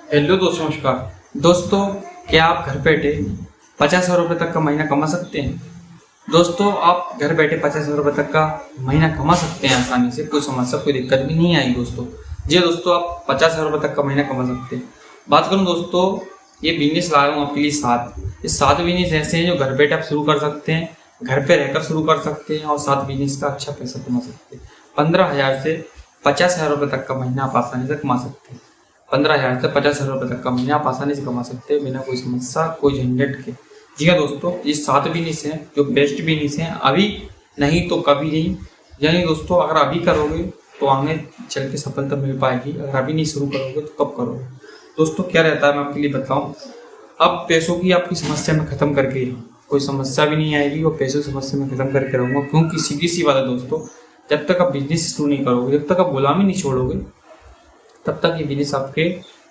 Hello दोस्तों, नमस्कार दोस्तों। क्या आप घर बैठे 50,000 रुपये तक का महीना कमा सकते हैं? दोस्तों, आप घर बैठे 50,000 रुपये तक का महीना कमा सकते हैं आसानी से, कोई समस्या कोई दिक्कत भी नहीं आई दोस्तों। जी दोस्तों, आप 50,000 रुपये तक का महीना कमा सकते हैं। बात करूं दोस्तों, ये बिजनेस लाया हूँ आपके लिए 7। ये 7 बिजनेस ऐसे हैं जो घर बैठे आप शुरू कर सकते हैं, घर पे रहकर शुरू कर सकते हैं और 7 बिजनेस का अच्छा पैसा कमा सकते हैं। 15,000 से 50,000 रुपये तक का महीना आप आसानी से कमा सकते हैं। 15,000 से 50,000 रुपये तक का महीना आप आसानी से कमा सकते हैं बिना कोई समस्या, कोई झंझट के। जी हाँ दोस्तों, ये 7 बिजनेस हैं जो बेस्ट बिजनेस हैं, अभी नहीं तो कभी नहीं। यानी दोस्तों, अगर अभी करोगे तो आगे चल के सफलता मिल पाएगी, अगर अभी नहीं शुरू करोगे तो कब करोगे। दोस्तों, क्या रहता है मैं आपके लिए बताऊँ। अब पैसों की आपकी समस्या में ख़त्म करके ही कोई समस्या भी नहीं आएगी और पैसों की समस्या में ख़त्म करके रहूँगा, क्योंकि सीधी सी बात है दोस्तों, जब तक आप बिजनेस शुरू नहीं करोगे, जब तक आप गुलामी नहीं छोड़ोगे, तब तक ये बिजनेस आपके,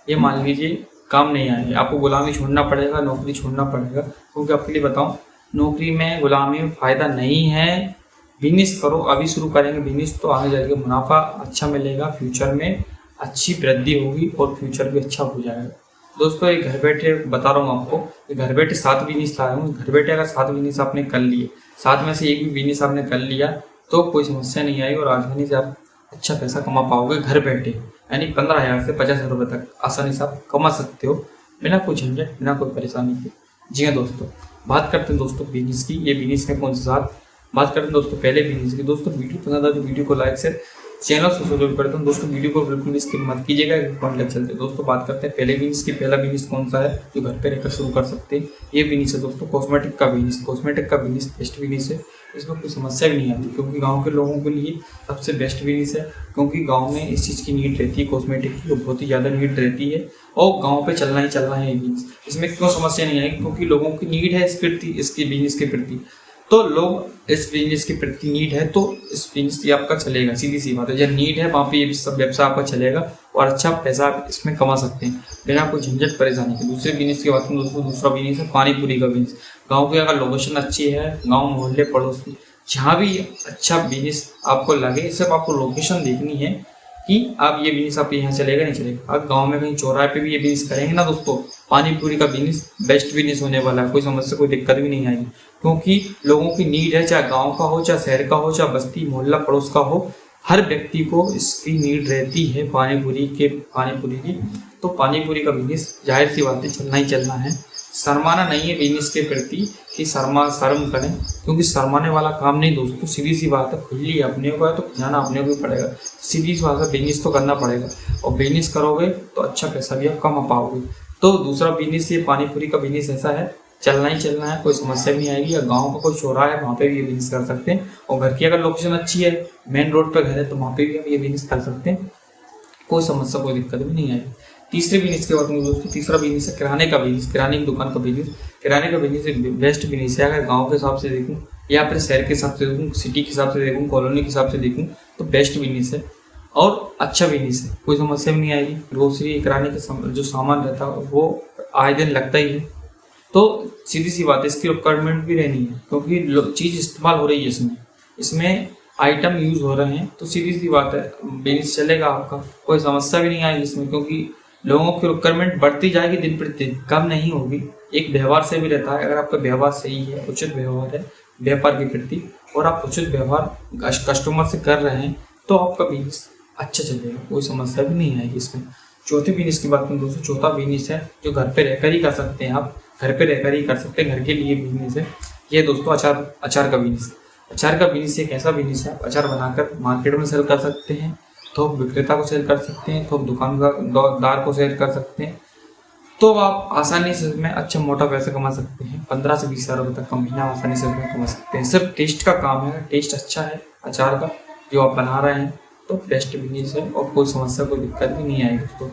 ये मान लीजिए, काम नहीं आएंगे। आपको गुलामी छोड़ना पड़ेगा, नौकरी छोड़ना पड़ेगा, क्योंकि आपके लिए बताऊं, नौकरी में, गुलामी में फ़ायदा नहीं है। बिजनेस करो, अभी शुरू करेंगे बिजनेस तो आगे जाके मुनाफा अच्छा मिलेगा, फ्यूचर में अच्छी वृद्धि होगी और फ्यूचर भी अच्छा हो जाएगा। दोस्तों, ये घर बैठे बता रहा हूँ आपको, ये घर बैठे 7 बिजनेस लाया हूँ। घर बैठे अगर 7 बिजनेस आपने कर लिए, 7 में से एक भी बिजनेस आपने कर लिया तो कोई समस्या नहीं आई और आसानी से आप अच्छा पैसा कमा पाओगे घर बैठे। यानी 15,000 से 50,000 रुपये तक आसानी से आप कमा सकते हो बिना कोई झंझट, बिना कोई परेशानी के। जी हाँ दोस्तों, बात करते हैं दोस्तों बिजनेस की। ये बिजनेस है कौन से साथ बात करते हैं दोस्तों, पहले बिजनेस की। दोस्तों, वीडियो पसंद आए तो वीडियो को लाइक से चैनल से सब्सक्राइब करता हूँ दोस्तों। वीडियो को बिल्कुल भी स्किप मत कीजिएगा, पॉइंट लग चलते हैं। दोस्तों, बात करते हैं पहले बिजनेस की। पहला बिजनेस कौन सा है जो घर पे रहकर शुरू कर सकते हैं? ये बिजनेस है दोस्तों कॉस्मेटिक का बिजनेस। कॉस्मेटिक का बिजनेस बेस्ट बिजनेस है, इसमें कोई समस्या भी नहीं आती, क्योंकि गांव के लोगों के लिए सबसे बेस्ट बिजनेस है। क्योंकि गांव में इस चीज़ की नीड रहती है, कॉस्मेटिक की बहुत ही ज़्यादा नीड रहती है और गांव पे चलना ही चलना है ये बिजनेस। इसमें क्यों समस्या नहीं आएगी? क्योंकि लोगों की नीड है इस प्रति, इसके बिजनेस के प्रति, तो लोग इस बिजनेस के प्रति नीड है तो इस बिजनेस ये आपका चलेगा। सीधी सी बात है, जब नीड है वहाँ पे ये सब व्यवसाय आपका चलेगा और अच्छा पैसा आप इसमें कमा सकते हैं बिना कोई झंझट परेशानी के। दूसरे बिजनेस की बात करूँ दोस्तों, दूसरा बिजनेस है पानी पूरी का बिजनेस। गाँव की अगर लोकेशन अच्छी है, गाँव मोहल्ले पड़ोस में जहाँ भी अच्छा बिजनेस आपको लगे, सिर्फ आपको लोकेशन देखनी है कि आप ये बिजनेस आप यहाँ चलेगा नहीं चलेगा। आप गांव में कहीं चौराहे पे भी ये बिजनेस करेंगे ना दोस्तों, पानी पूरी का बिजनेस बेस्ट बिजनेस होने वाला है। कोई समस्या, कोई दिक्कत भी नहीं आएगी, क्योंकि लोगों की नीड है, चाहे गांव का हो, चाहे शहर का हो, चाहे बस्ती मोहल्ला पड़ोस का हो, हर व्यक्ति को इसकी नीड रहती है पानी पूरी की। तो पानी पूरी का बिजनेस जाहिर सी बात है चलना ही चलना है। शर्माना नहीं है बिजनेस के प्रति कि शर्म करें, क्योंकि शर्माने वाला काम नहीं दोस्तों। सीधी सी बात है, खुली अपने को है तो जाना अपने को ही पड़ेगा। सीधी सी बात है, बिजनेस तो करना पड़ेगा और बिजनेस करोगे तो अच्छा पैसा भी आप कमा पाओगे। तो दूसरा बिजनेस, ये पानी पूरी का बिजनेस ऐसा है, चलना ही चलना है, कोई समस्या भी नहीं आएगी। या गाँव का कोई चौराहा है वहाँ पे भी ये बिजनेस कर सकते हैं, और घर की अगर लोकेशन अच्छी है, मेन रोड पर घर है, तो वहाँ पे भी आप ये बिजनेस कर सकते हैं, कोई समस्या, कोई दिक्कत भी नहीं आएगी। तीसरे बिजनेस के बाद में दोस्तों, तीसरा बिजनेस है किराने का बिजनेस, किराने की दुकान का बिजनेस। किराने का बिजनेस एक बेस्ट बिजनेस है। अगर गांव के हिसाब से देखूं या फिर शहर के हिसाब से देखूं, सिटी के हिसाब से देखूं, कॉलोनी के हिसाब से देखूं, तो बेस्ट बिजनेस है और अच्छा बिजनेस है, कोई समस्या भी नहीं आएगी। ग्रोसरी, किराने के जो सामान रहता है वो आए दिन लगता ही है, तो सीधी सी बात है इसकी रिक्वायरमेंट भी रहनी है, क्योंकि चीज़ इस्तेमाल हो रही है, इसमें आइटम यूज हो रहे हैं, तो सीधी सी बात है बिजनेस चलेगा आपका, कोई समस्या भी नहीं आएगी इसमें, क्योंकि लोगों की रिक्वायरमेंट बढ़ती जाएगी दिन प्रतिदिन, कम नहीं होगी। एक व्यवहार से भी रहता है, अगर आपका व्यवहार सही है, उचित व्यवहार है व्यापार के प्रति, और आप उचित व्यवहार कस्टमर से कर रहे हैं, तो आपका बिजनेस अच्छा चलेगा, कोई समस्या भी नहीं आएगी इसमें। चौथे बिजनेस की बात करूँ दोस्तों, चौथा बिजनेस है जो घर पे रहकर ही कर सकते हैं, आप घर पे रहकर ही कर सकते हैं, घर के लिए बिजनेस है ये दोस्तों, अचार का बिजनेस। अचार का बिजनेस एक ऐसा बिजनेस है, अचार बनाकर मार्केट में सेल कर सकते हैं, थोक विक्रेता को सेल कर सकते हैं, थोक दुकानदार को सेल कर सकते हैं, तो आप आसानी से इसमें अच्छा मोटा पैसा कमा सकते हैं। 15 से 20,000 रुपये तक का महीना आसानी से इसमें कमा सकते हैं। सिर्फ टेस्ट का काम है, टेस्ट अच्छा है अचार का जो आप बना रहे हैं तो बेस्ट बिजनेस है और कोई समस्या, कोई दिक्कत भी नहीं आएगी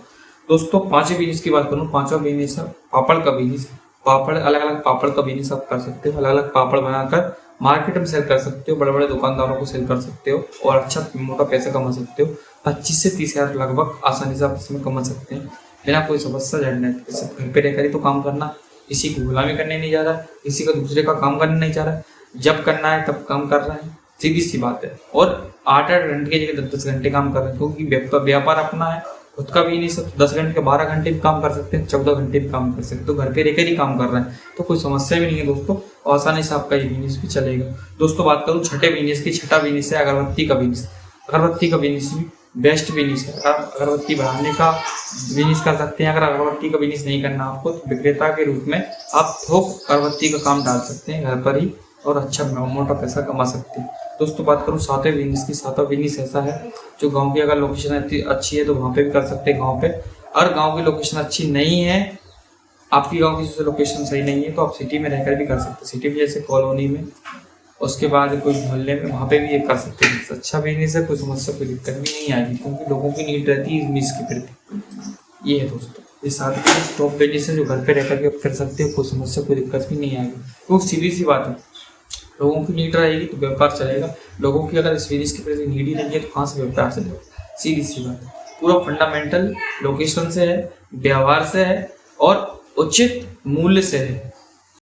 दोस्तों। पांचवें बिजनेस की बात करूँ, पांचवा बिजनेस है पापड़ का बिजनेस। पापड़, अलग अलग पापड़ का बिजनेस आप कर सकते हो, अलग अलग पापड़ बनाकर मार्केट में सेल कर सकते हो, बड़े बड़े दुकानदारों को सेल कर सकते हो और अच्छा मोटा पैसा कमा सकते हो। 25 से 30,000 लगभग आसानी से आप इसमें कमा सकते हैं बिना कोई समस्या झंझट। सिर्फ घर पे रहकर ही तो काम करना, किसी की गुलामी करने नहीं जा रहा, किसी का दूसरे का काम करने नहीं जा रहा, जब करना है तब काम कर रहा है, सीधी सी बात है। और 8-8 घंटे की जगह 10-10 घंटे काम कर रहे हैं, क्योंकि व्यापार अपना है, खुद का बिजनेस है तो 10 घंटे 12 घंटे भी काम कर सकते हैं, 14 घंटे भी काम कर सकते हैं, तो घर पे रहकर ही काम कर रहे हैं तो कोई समस्या भी नहीं है दोस्तों, और आसानी से आपका ये बिजनेस भी चलेगा। दोस्तों बात करूँ छठे बिजनेस की, छठा बिजनेस है अगरबत्ती का बिजनेस। अगरबत्ती का बिजनेस भी बेस्ट बिजनेस है। आप अगरबत्ती बनाने का बिजनेस कर सकते हैं। अगर अगरबत्ती का बिजनेस नहीं करना आपको तो विक्रेता के रूप में आप थोक अगरबत्ती का काम डाल सकते हैं घर पर ही और अच्छा मोटा पैसा कमा सकते हैं। दोस्तों बात करूँ सातवें बिजनेस की, सातवां बिजनेस ऐसा है जो गांव की अगर लोकेशन अच्छी है तो वहाँ पे भी कर सकते हैं गांव पे। अगर गांव की लोकेशन अच्छी नहीं है, आपकी गांव की जैसे लोकेशन सही नहीं है तो आप सिटी में रहकर भी कर सकते हैं। सिटी में जैसे कॉलोनी में, उसके बाद कोई मोहल्ले में, वहाँ पे भी ये कर सकते हैं। अच्छा बिजनेस है, कोई समस्या कोई दिक्कत भी नहीं आएगी क्योंकि लोगों की नीड रहती है इस के प्रति। ये है दोस्तों ये 7 बिजनेस टॉप बिजनेस है जो घर पे रहकर के कर सकते हो, कोई समस्या कोई दिक्कत भी नहीं आएगी। तो सीधी सी बात है, लोगों की नीड रहेगी तो व्यापार चलेगा। लोगों की अगर इस बिजनेस के प्रति नीड ही नहीं है तो कहाँ से व्यापार चलेगा? सीधी सी बात है। पूरा फंडामेंटल लोकेशन से है, व्यवहार से है और उचित मूल्य से है।